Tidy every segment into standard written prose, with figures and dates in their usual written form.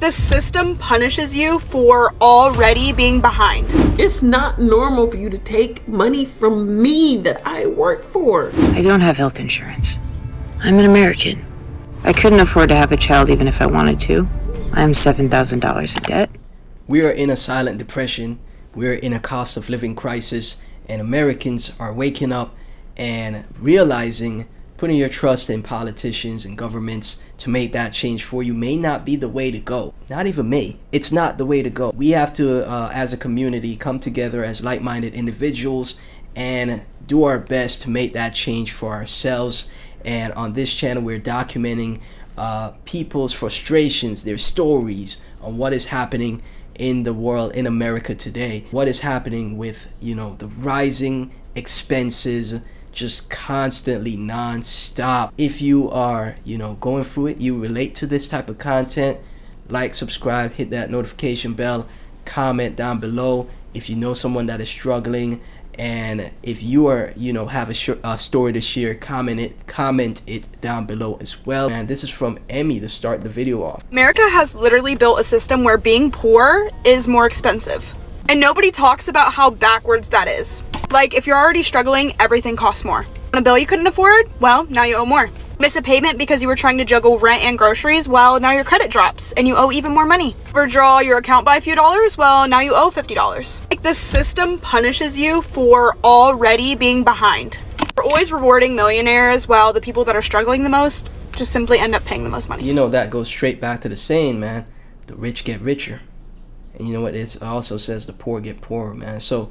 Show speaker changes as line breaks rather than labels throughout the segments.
The system punishes you for already being behind.
It's not normal for you to take money from me that I work for.
I don't have health insurance. I'm an American. I couldn't afford to have a child even if I wanted to. I'm $7,000 in debt.
We are in a silent depression. We're in a cost of living crisis, and Americans are waking up and realizing putting your trust in politicians and governments to make that change for you may not be the way to go. Not even me. It's not the way to go. We have to, as a community, come together as like-minded individuals and do our best to make that change for ourselves. And on this channel, we're documenting people's frustrations, their stories on what is happening in the world, in America today. What is happening with, the rising expenses, just constantly non-stop. If you are, going through it, you relate to this type of content, like, subscribe, hit that notification bell, comment down below if you know someone that is struggling. And if you are, have a story to share, comment it down below as well. And this is from Emmy to start the video off.
America has literally built a system where being poor is more expensive. And nobody talks about how backwards that is. Like, if you're already struggling, everything costs more. On a bill you couldn't afford? Well, now you owe more. Miss a payment because you were trying to juggle rent and groceries? Well, now your credit drops and you owe even more money. Overdraw your account by a few dollars? Well, now you owe $50. Like, the system punishes you for already being behind. We're always rewarding millionaires while the people that are struggling the most just simply end up paying the most money.
That goes straight back to the saying, man, the rich get richer. And you know what, it also says the poor get poorer, man. So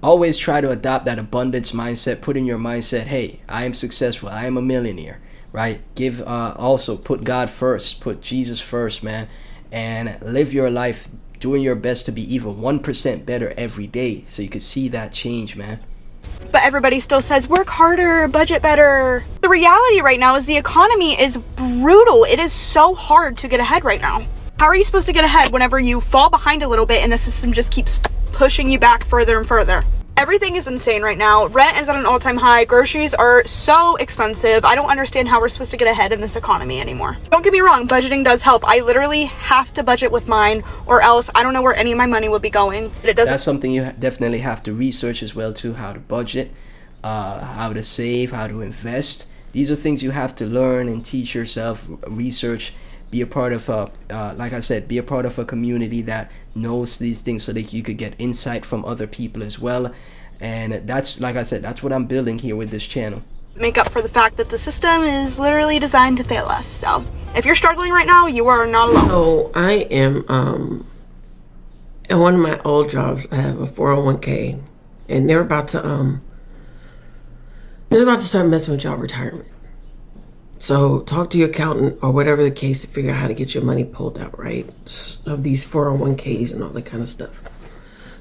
always try to adopt that abundance mindset. Put in your mindset, hey, I am successful, I am a millionaire, right? Also put God first, put Jesus first, man, and live your life doing your best to be even 1% better every day, so you can see that change, man.
But everybody still says work harder, budget better. The reality right now is the economy is brutal. It is so hard to get ahead right now. How are you supposed to get ahead whenever you fall behind a little bit and the system just keeps pushing you back further and further? Everything is insane right now. Rent is at an all-time high. Groceries are so expensive. I don't understand how we're supposed to get ahead in this economy anymore. Don't get me wrong, budgeting does help. I literally have to budget with mine, or else I don't know where any of my money would be going.
That's something you definitely have to research as well too, how to budget, how to save, how to invest. These are things you have to learn and teach yourself, research. Be a part of like I said, be a part of a community that knows these things so that you could get insight from other people as well. And that's, like I said, that's what I'm building here with this channel.
Make up for the fact that the system is literally designed to fail us. So if you're struggling right now, you are not alone.
So I am, in one of my old jobs, I have a 401k, and they're about to start messing with y'all retirement. So talk to your accountant or whatever the case to figure out how to get your money pulled out, right? Of these 401ks and all that kind of stuff.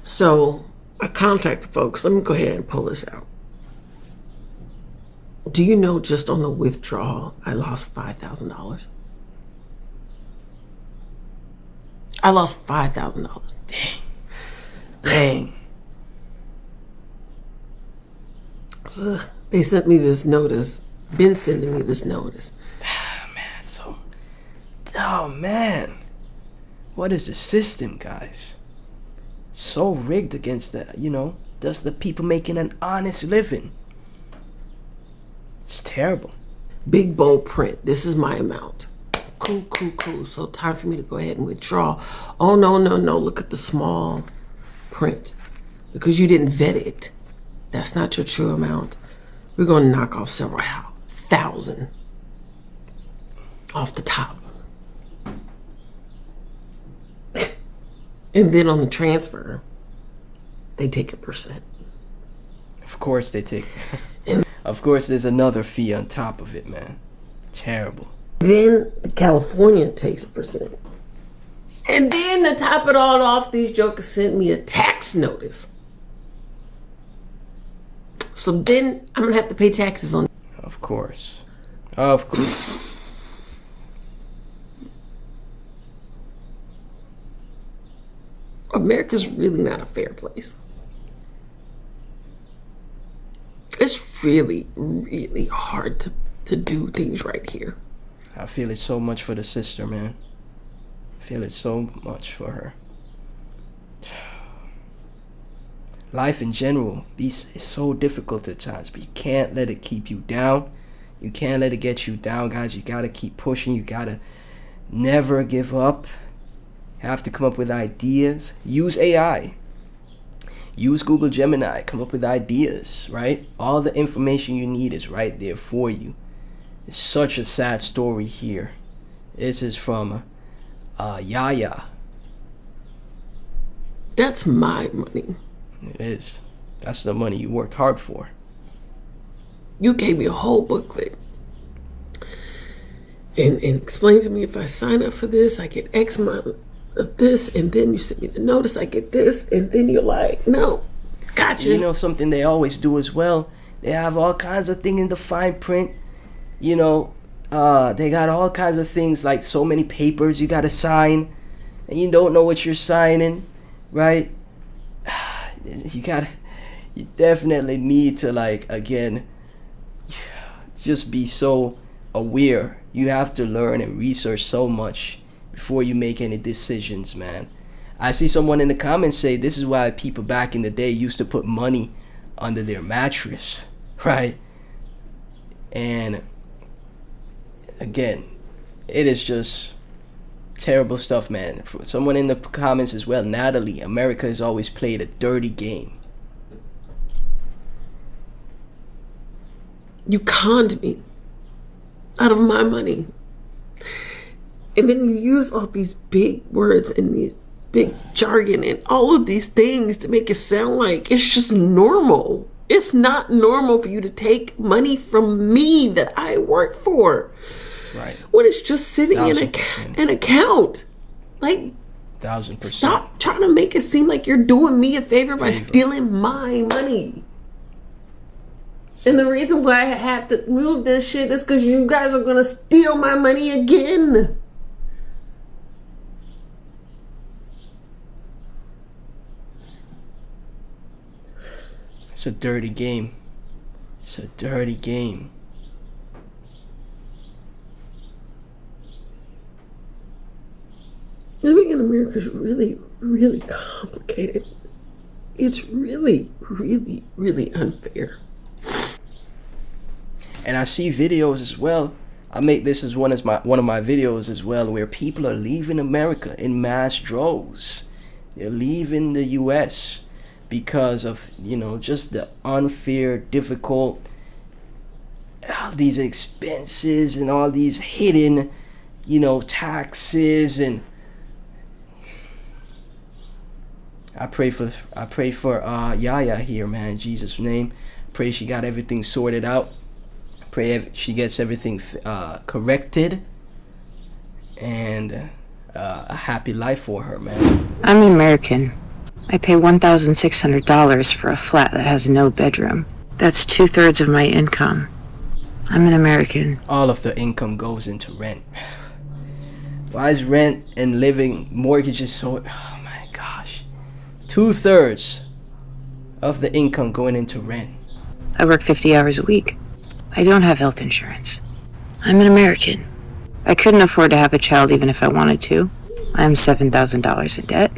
So I contacted folks. Let me go ahead and pull this out. Do you know, just on the withdrawal, I lost $5,000? I lost $5,000.
Dang.
So they sent me this notice. Been sending me this notice.
Man, oh man, what is the system, guys? So rigged against just the people making an honest living. It's terrible.
Big bold print. This is my amount. Cool. So time for me to go ahead and withdraw. Oh no. Look at the small print. Because you didn't vet it. That's not your true amount. We're going to knock off several thousand off the top. And then on the transfer, they take 1%.
Of course they take. Of course there's another fee on top of it, man. Terrible.
Then California takes 1%. And then to top it all off, these jokers sent me a tax notice. So then I'm gonna have to pay taxes on.
Of course. Of course.
America's really not a fair place. It's really, really hard to do things right here.
I feel it so much for the sister, man. Feel it so much for her. Life in general is so difficult at times, but you can't let it keep you down. You can't let it get you down, guys. You gotta keep pushing. You gotta never give up. Have to come up with ideas. Use AI. Use Google Gemini. Come up with ideas, right? All the information you need is right there for you. It's such a sad story here. This is from Yaya.
That's my money.
It is. That's the money you worked hard for.
You gave me a whole booklet and explained to me if I sign up for this, I get X amount of this, and then you sent me the notice, I get this, and then you're like, no, gotcha.
You know something they always do as well? They have all kinds of things in the fine print. You know, they got all kinds of things, like so many papers you gotta sign, and you don't know what you're signing, right? You definitely need to, like, again, just be so aware. You have to learn and research so much before you make any decisions, man. I see someone in the comments say this is why people back in the day used to put money under their mattress, right? And again, it is just terrible stuff, man. For someone in the comments as well, Natalie, America has always played a dirty game.
You conned me out of my money. And then you use all these big words and these big jargon and all of these things to make it sound like it's just normal. It's not normal for you to take money from me that I work for.
Right.
When it's just sitting in an account. Like,
1000%.
stop trying to make it seem like you're doing me a favor by stealing my money. And the reason why I have to move this shit is because you guys are going to steal my money again.
It's a dirty game. It's a dirty game.
Living in America is really, really complicated. It's really, really, really unfair.
And I see videos as well. I make this as one of my videos as well, where people are leaving America in mass droves. They're leaving the US because of, you know, just the unfair, difficult, all these expenses and all these hidden, you know, taxes. And I pray for Yaya here, man, in Jesus' name. Pray she got everything sorted out. Pray she gets everything corrected, and a happy life for her, man.
I'm an American. I pay $1,600 for a flat that has no bedroom. That's 2/3 of my income. I'm an American.
All of the income goes into rent. Why is rent and living mortgages so... Oh my gosh. 2/3 of the income going into rent.
I work 50 hours a week. I don't have health insurance. I'm an American. I couldn't afford to have a child even if I wanted to. I'm $7,000 in debt.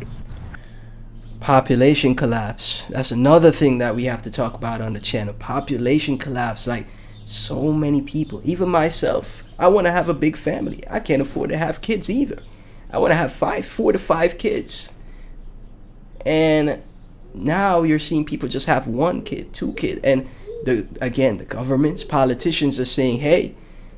Population collapse. That's another thing that we have to talk about on the channel. Population collapse. Like, so many people, even myself. I want to have a big family. I can't afford to have kids either. I want to have 4 to 5 kids. And now you're seeing people just have 1 kid, 2 kids. And the governments, politicians are saying, hey,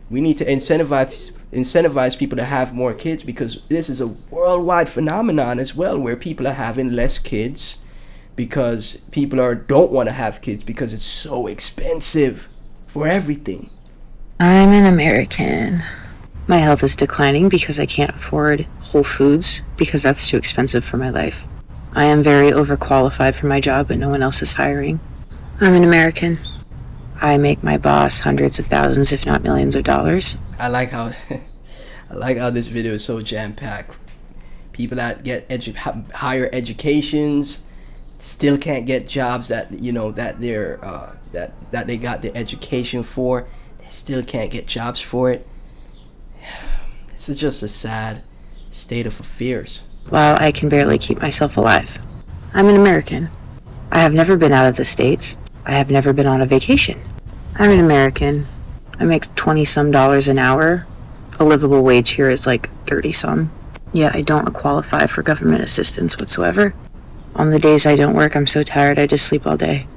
we need to incentivize people to have more kids, because this is a worldwide phenomenon as well, where people are having less kids because people don't want to have kids because it's so expensive for everything.
I'm an American. My health is declining because I can't afford Whole Foods because that's too expensive for my life. I am very overqualified for my job, but no one else is hiring. I'm an American. I make my boss hundreds of thousands, if not millions of dollars.
I like how this video is so jam-packed. People that get higher educations still can't get jobs that, you know, that they're that they got their education for. They still can't get jobs for it. It's just a sad state of affairs.
while I can barely keep myself alive. I'm an American. I have never been out of the States. I have never been on a vacation. I'm an American. I make 20 some dollars an hour. A livable wage here is like 30 some. Yet I don't qualify for government assistance whatsoever. On the days I don't work, I'm so tired I just sleep all day.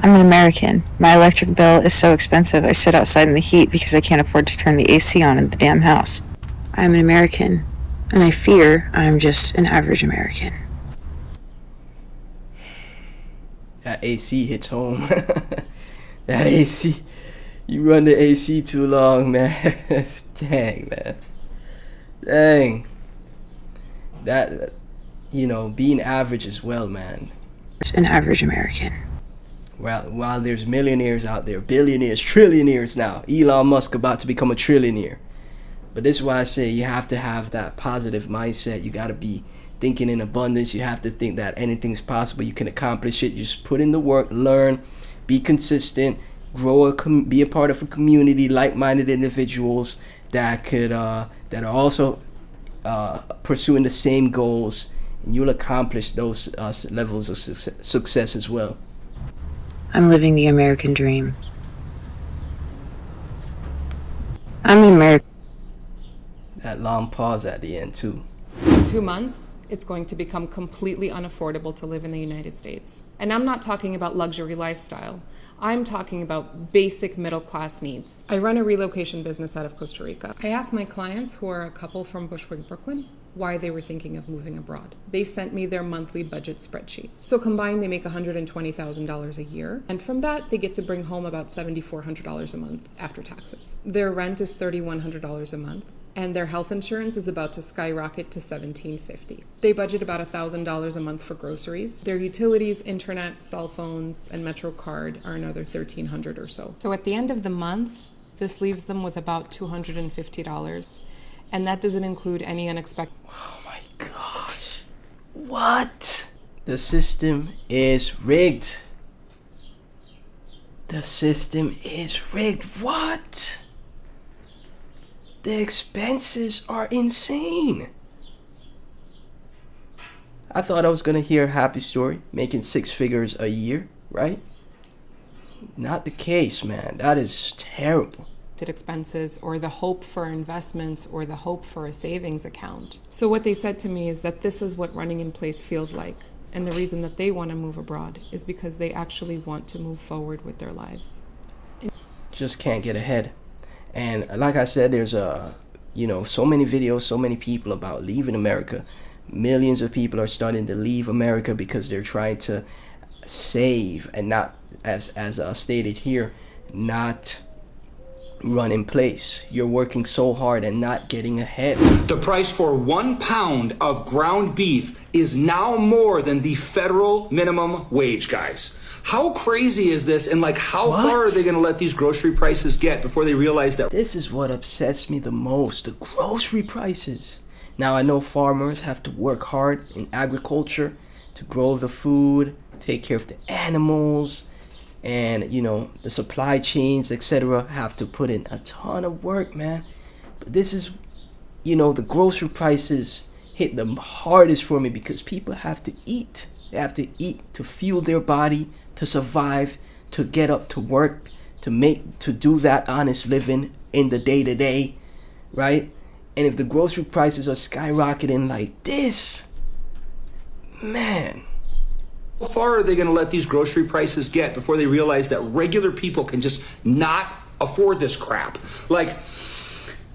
I'm an American. My electric bill is so expensive I sit outside in the heat because I can't afford to turn the AC on in the damn house. I'm an American, and I fear I'm just an average American.
That AC hits home. That AC, you run the AC too long, man. Dang, man. Dang. That, being average as well, man.
An average American.
Well, while there's millionaires out there, billionaires, trillionaires now. Elon Musk about to become a trillionaire. But this is why I say you have to have that positive mindset. You got to be thinking in abundance. You have to think that anything's possible. You can accomplish it. Just put in the work, learn, be consistent, grow, be a part of a community, like-minded individuals that could that are also pursuing the same goals, and you'll accomplish those levels of success as well.
I'm living the American dream. I'm an American.
That long pause at the end too.
In 2 months, it's going to become completely unaffordable to live in the United States. And I'm not talking about luxury lifestyle. I'm talking about basic middle-class needs. I run a relocation business out of Costa Rica. I asked my clients, who are a couple from Bushwick, Brooklyn, why they were thinking of moving abroad. They sent me their monthly budget spreadsheet. So combined, they make $120,000 a year. And from that, they get to bring home about $7,400 a month after taxes. Their rent is $3,100 a month. And their health insurance is about to skyrocket to $1,750. They budget about $1,000 a month for groceries. Their utilities, internet, cell phones, and Metro card are another $1,300 or so. So at the end of the month, this leaves them with about $250. And that doesn't include any unexpected...
Oh my gosh. What? The system is rigged. The system is rigged. What? The expenses are insane. I thought I was gonna hear a happy story, making 6 figures a year, right? Not the case, man. That is terrible.
expenses or the hope for investments or the hope for a savings account. So what they said to me is that this is what running in place feels like. And the reason that they want to move abroad is because they actually want to move forward with their lives.
Just can't get ahead. And like I said, there's so many videos, so many people about leaving America. Millions of people are starting to leave America because they're trying to save and not, as stated here, not run in place. You're working so hard and not getting ahead.
The price for 1 pound of ground beef is now more than the federal minimum wage, guys. How crazy is this? And how far are they going to let these grocery prices get before they realize that?
This is what upsets me the most, the grocery prices. Now, I know farmers have to work hard in agriculture to grow the food, take care of the animals, and, the supply chains, etc. have to put in a ton of work, man. But this is, the grocery prices hit the hardest for me because people have to eat. They have to eat to fuel their body, to survive, to get up to work, to do that honest living in the day-to-day, right? And if the grocery prices are skyrocketing like this, man.
How far are they going to let these grocery prices get before they realize that regular people can just not afford this crap?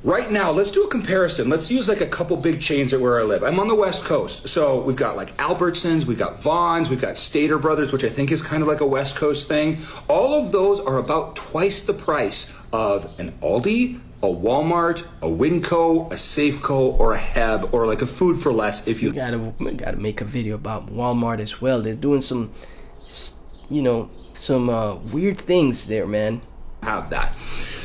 Right now, let's do a comparison. Let's use a couple big chains at where I live. I'm on the West Coast. So we've got Albertsons, we've got Vons, we've got Stater Brothers, which I think is kind of like a West Coast thing. All of those are about twice the price of an Aldi, a Walmart, a Winco, a Safeco, or a Heb, or a Food for Less if you...
We gotta make a video about Walmart as well. They're doing some weird things there, man.
Have that.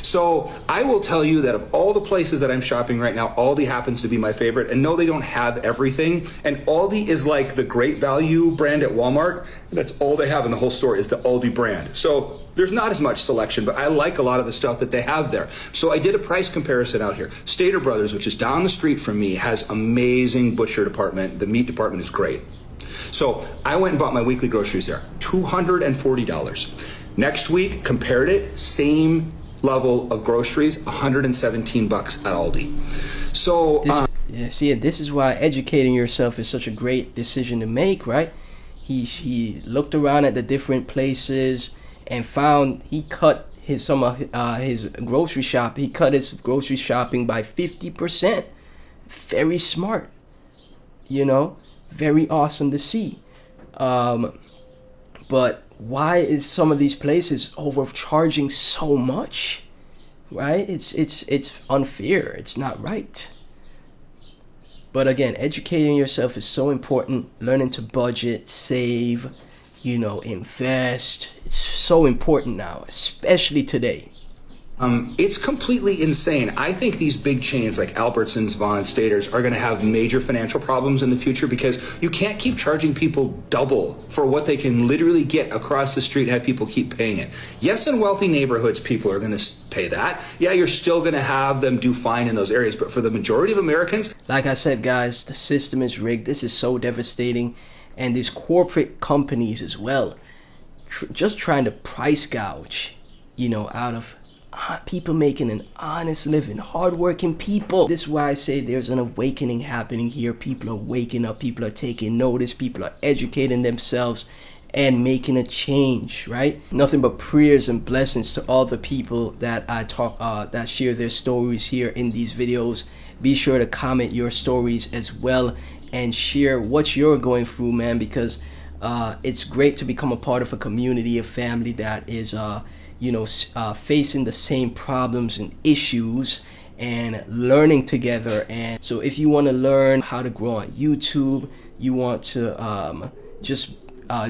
So I will tell you that of all the places that I'm shopping right now, Aldi happens to be my favorite. And no, they don't have everything. And Aldi is like the great value brand at Walmart. That's all they have in the whole store is the Aldi brand. So there's not as much selection, but I like a lot of the stuff that they have there. So I did a price comparison out here. Stater Brothers, which is down the street from me, has amazing butcher department. The meat department is great. So I went and bought my weekly groceries there, $240. Next week, compared it, same level of groceries, $117 at Aldi. So
this is why educating yourself is such a great decision to make, right? He looked around at the different places and found he cut his grocery shop. He cut his grocery shopping by 50%. Very smart, very awesome to see. But why is some of these places overcharging so much? Right? It's unfair. It's not right. But again, educating yourself is so important. Learning to budget, save, invest. It's so important now, especially today.
It's completely insane. I think these big chains like Albertsons, Vons, Staters are going to have major financial problems in the future because you can't keep charging people double for what they can literally get across the street and have people keep paying it. Yes, in wealthy neighborhoods, people are going to pay that. Yeah, you're still going to have them do fine in those areas. But for the majority of Americans,
like I said, guys, the system is rigged. This is so devastating. And these corporate companies as well, just trying to price gouge, out of people making an honest living, hardworking people. This is why I say there's an awakening happening here. People are waking up. People are taking notice. People are educating themselves and making a change, right? Nothing but prayers and blessings to all the people that that share their stories here in these videos. Be sure to comment your stories as well and share what you're going through, man, because it's great to become a part of a community, a family that is facing the same problems and issues and learning together. And so if you want to learn how to grow on YouTube, you want to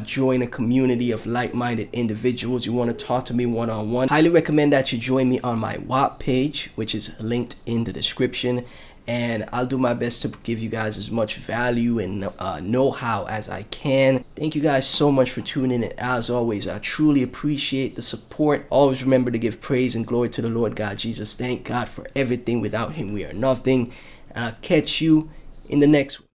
join a community of like-minded individuals, you want to talk to me one-on-one, highly recommend that you join me on my WAP page, which is linked in the description. And I'll do my best to give you guys as much value and know-how as I can. Thank you guys so much for tuning in. As always, I truly appreciate the support. Always remember to give praise and glory to the Lord God Jesus. Thank God for everything. Without him, we are nothing. And I'll catch you in the next one.